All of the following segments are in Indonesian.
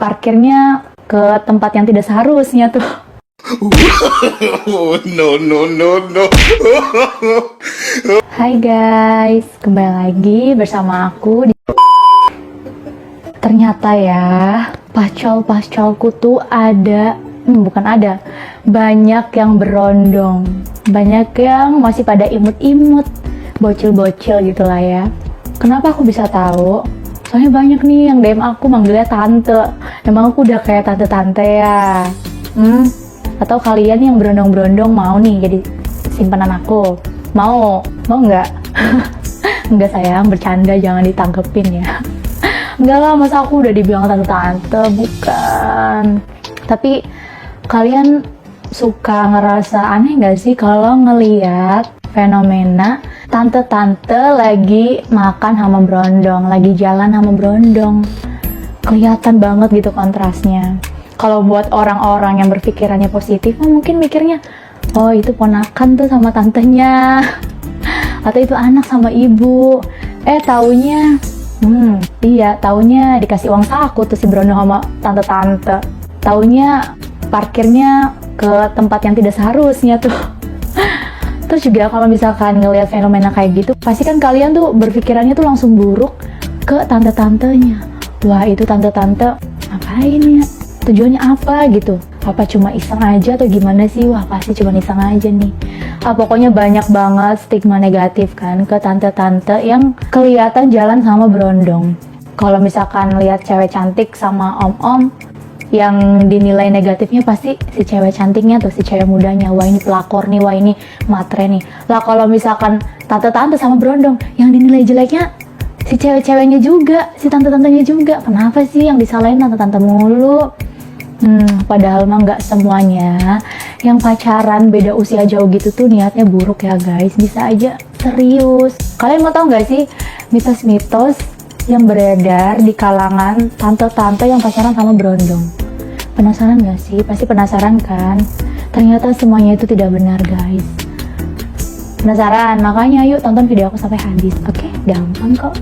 parkirnya ke tempat yang tidak seharusnya tuh. No, no, no, no. Hai guys, kembali lagi bersama aku. Ternyata ya, pacol-pacolku tuh banyak yang berondong, banyak yang masih pada imut-imut, bocil-bocil gitu lah ya. Kenapa aku bisa tahu? Soalnya banyak nih yang DM aku manggilnya tante. Emang aku udah kayak tante-tante ya? Atau kalian yang berondong-berondong mau nih jadi simpanan aku? Mau nggak? Nggak sayang, bercanda, jangan ditangkepin ya. Enggak lah, masa aku udah dibilang tante-tante, bukan. Tapi kalian suka ngerasa aneh nggak sih kalau ngeliat fenomena tante-tante lagi makan sama berondong, lagi jalan sama berondong? Kelihatan banget gitu kontrasnya. Kalau buat orang-orang yang berpikirannya positif, mungkin mikirnya, oh itu ponakan tuh sama tantenya, atau itu anak sama ibu. Taunya taunya dikasih uang saku tuh si berondong sama tante-tante. Taunya parkirnya ke tempat yang tidak seharusnya tuh. Terus juga kalau misalkan ngelihat fenomena kayak gitu, pasti kan kalian tuh berpikirannya tuh langsung buruk ke tante-tantenya. Wah, itu tante-tante ngapain ya? Tujuannya apa gitu? Apa cuma iseng aja atau gimana sih? Wah, pasti cuma iseng aja nih. Pokoknya banyak banget stigma negatif kan ke tante-tante yang kelihatan jalan sama berondong. Kalau misalkan lihat cewek cantik sama om-om, yang dinilai negatifnya pasti si cewek cantiknya tuh, si cewek mudanya. Wah, ini pelakor nih, wah ini matre nih. Lah kalau misalkan tante-tante sama berondong, yang dinilai jeleknya si cewek-ceweknya juga, si tante-tantenya juga. Kenapa sih yang disalahin tante-tante mulu? Padahal mah nggak semuanya yang pacaran beda usia jauh gitu tuh niatnya buruk ya guys, bisa aja serius. Kalian mau tau nggak sih mitos-mitos yang beredar di kalangan tante-tante yang pacaran sama berondong? Penasaran nggak sih? Pasti penasaran kan? Ternyata semuanya itu tidak benar guys. Penasaran? Makanya yuk tonton video aku sampai habis. Oke, gampang kok.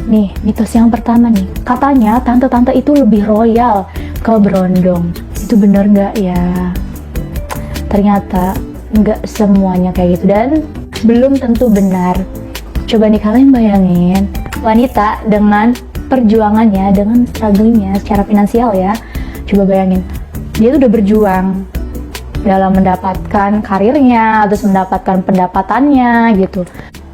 Nih, mitos yang pertama nih, katanya tante-tante itu lebih royal ke berondong. Itu bener nggak ya? Ternyata nggak semuanya kayak gitu dan belum tentu benar. Coba nih kalian bayangin, wanita dengan perjuangannya, dengan strugglingnya secara finansial ya. Coba bayangin, dia tuh udah berjuang dalam mendapatkan karirnya, terus mendapatkan pendapatannya gitu.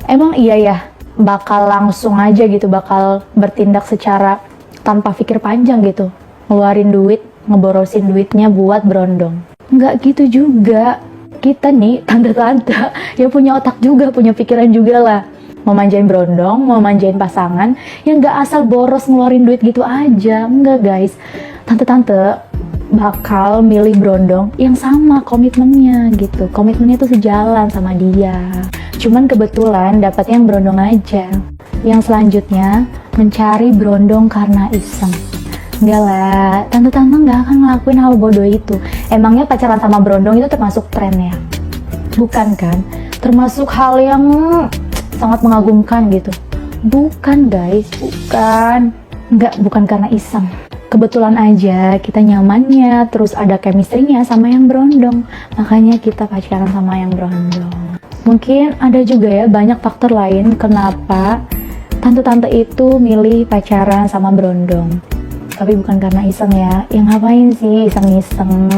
Emang iya ya bakal langsung aja gitu, bakal bertindak secara tanpa pikir panjang gitu, ngeluarin duit, ngeborosin duitnya buat berondong? Nggak gitu juga. Kita nih tante-tante yang punya otak juga, punya pikiran juga lah. Mau manjain berondong, mau manjain pasangan, yang nggak asal boros ngeluarin duit gitu aja. Enggak guys, tante-tante bakal milih berondong yang sama komitmennya gitu. Komitmennya tuh sejalan sama dia. Cuman kebetulan dapat yang berondong aja. Yang selanjutnya mencari berondong karena iseng. Enggak lah, tante-tante nggak akan ngelakuin hal bodoh itu. Emangnya pacaran sama berondong itu termasuk tren ya? Bukan kan? Termasuk hal yang sangat mengagumkan gitu. Bukan guys, bukan. Bukan karena iseng. Kebetulan aja kita nyamannya, terus ada chemistry-nya sama yang berondong. Makanya kita pacaran sama yang berondong. Mungkin ada juga ya banyak faktor lain kenapa tante-tante itu milih pacaran sama berondong. Tapi bukan karena iseng ya. Yang ngapain sih iseng-iseng?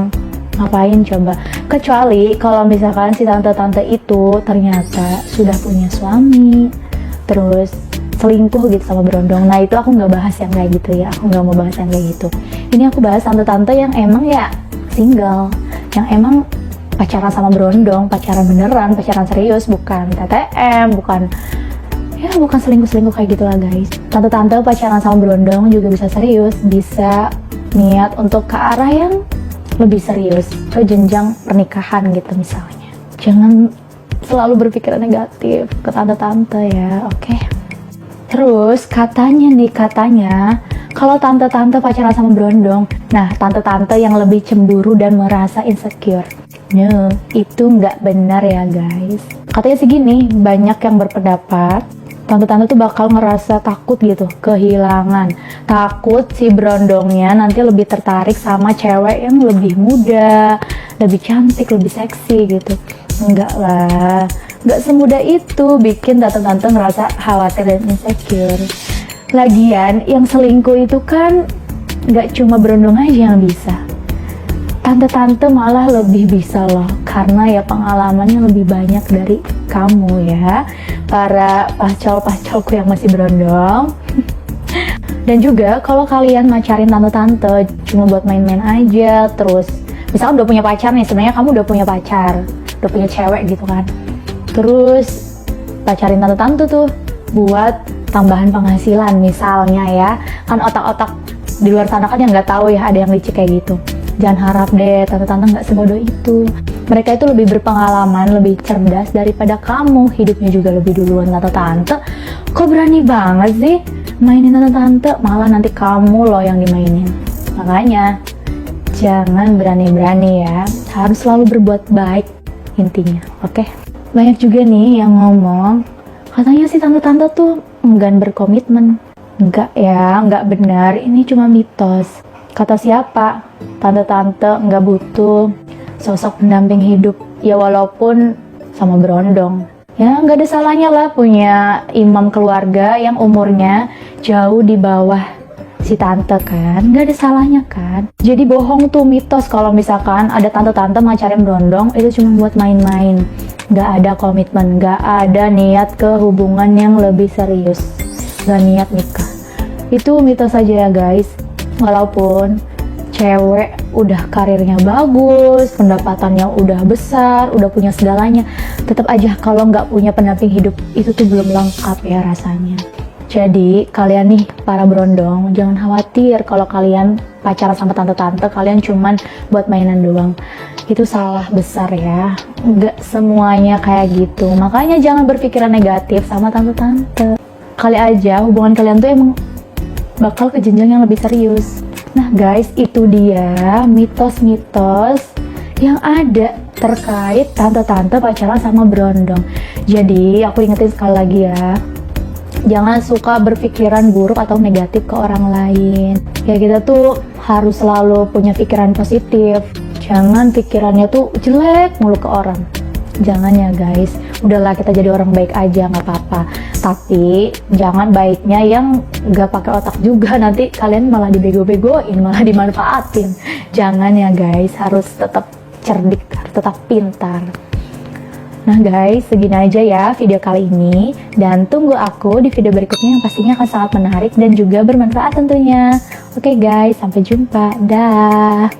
Ngapain coba? Kecuali kalau misalkan si tante-tante itu ternyata sudah punya suami, terus selingkuh gitu sama berondong. Nah itu aku nggak bahas yang kayak gitu ya. Aku nggak mau bahas yang kayak gitu. Ini aku bahas tante-tante yang emang ya single, yang emang pacaran sama berondong, pacaran beneran, pacaran serius, bukan TTM, bukan selingkuh-selingkuh kayak gitulah guys. Tante-tante pacaran sama berondong juga bisa serius, bisa niat untuk ke arah yang lebih serius, ke jenjang pernikahan gitu misalnya. Jangan selalu berpikiran negatif ke tante-tante ya, oke? Terus katanya kalau tante-tante pacaran sama berondong, nah tante-tante yang lebih cemburu dan merasa insecure. Itu nggak benar ya guys. Katanya sih gini, banyak yang berpendapat Tante-tante tuh bakal ngerasa takut gitu, kehilangan. Takut si berondongnya nanti lebih tertarik sama cewek yang lebih muda, lebih cantik, lebih seksi gitu. Enggak lah, enggak semudah itu bikin tante-tante ngerasa khawatir dan insecure. Lagian yang selingkuh itu kan enggak cuma berondong aja yang bisa. Tante-tante malah lebih bisa loh, karena ya pengalamannya lebih banyak dari kamu ya, para pacol-pacolku yang masih berondong. Dan juga kalau kalian macarin tante-tante cuma buat main-main aja, terus misalnya udah punya pacar nih, sebenarnya kamu udah punya pacar, udah punya cewek gitu kan, terus pacarin tante-tante tuh buat tambahan penghasilan misalnya ya, kan otak-otak di luar sana kan yang nggak tahu ya ada yang licik kayak gitu. Jangan harap deh, tante-tante nggak sebodoh itu. Mereka itu lebih berpengalaman, lebih cerdas daripada kamu. Hidupnya juga lebih duluan tante-tante. Kok berani banget sih mainin tante-tante? Malah nanti kamu loh yang dimainin. Makanya, jangan berani-berani ya. Harus selalu berbuat baik intinya, oke? Banyak juga nih yang ngomong, katanya sih tante-tante tuh enggan berkomitmen. Enggak ya, enggak benar. Ini cuma mitos. Kata siapa? Tante-tante nggak butuh sosok pendamping hidup. Ya walaupun sama berondong. Ya nggak ada salahnya lah punya imam keluarga yang umurnya jauh di bawah si tante kan. Nggak ada salahnya kan. Jadi bohong tuh mitos kalau misalkan ada tante-tante macarin berondong itu cuma buat main-main. Nggak ada komitmen, nggak ada niat ke hubungan yang lebih serius. Nggak niat nikah. Itu mitos saja ya guys. Walaupun cewek udah karirnya bagus, pendapatannya udah besar, udah punya segalanya, tetap aja kalau nggak punya pendamping hidup itu tuh belum lengkap ya rasanya. Jadi kalian nih para berondong jangan khawatir kalau kalian pacaran sama tante-tante, kalian cuman buat mainan doang. Itu salah besar ya, nggak semuanya kayak gitu. Makanya jangan berpikiran negatif sama tante-tante. Kali aja hubungan kalian tuh emang bakal ke jenjang yang lebih serius. Nah guys, itu dia mitos-mitos yang ada terkait tante-tante pacaran sama berondong. Jadi aku ingetin sekali lagi ya, jangan suka berpikiran buruk atau negatif ke orang lain. Ya kita tuh harus selalu punya pikiran positif. Jangan pikirannya tuh jelek mulu ke orang. Jangan ya guys, udahlah kita jadi orang baik aja, nggak apa-apa. Tapi jangan baiknya yang nggak pakai otak juga, nanti kalian malah dibego-begoin, malah dimanfaatin. Jangan ya guys, harus tetap cerdik, harus tetap pintar. Nah guys, segini aja ya video kali ini, dan tunggu aku di video berikutnya yang pastinya akan sangat menarik dan juga bermanfaat tentunya. Oke guys, sampai jumpa, dah.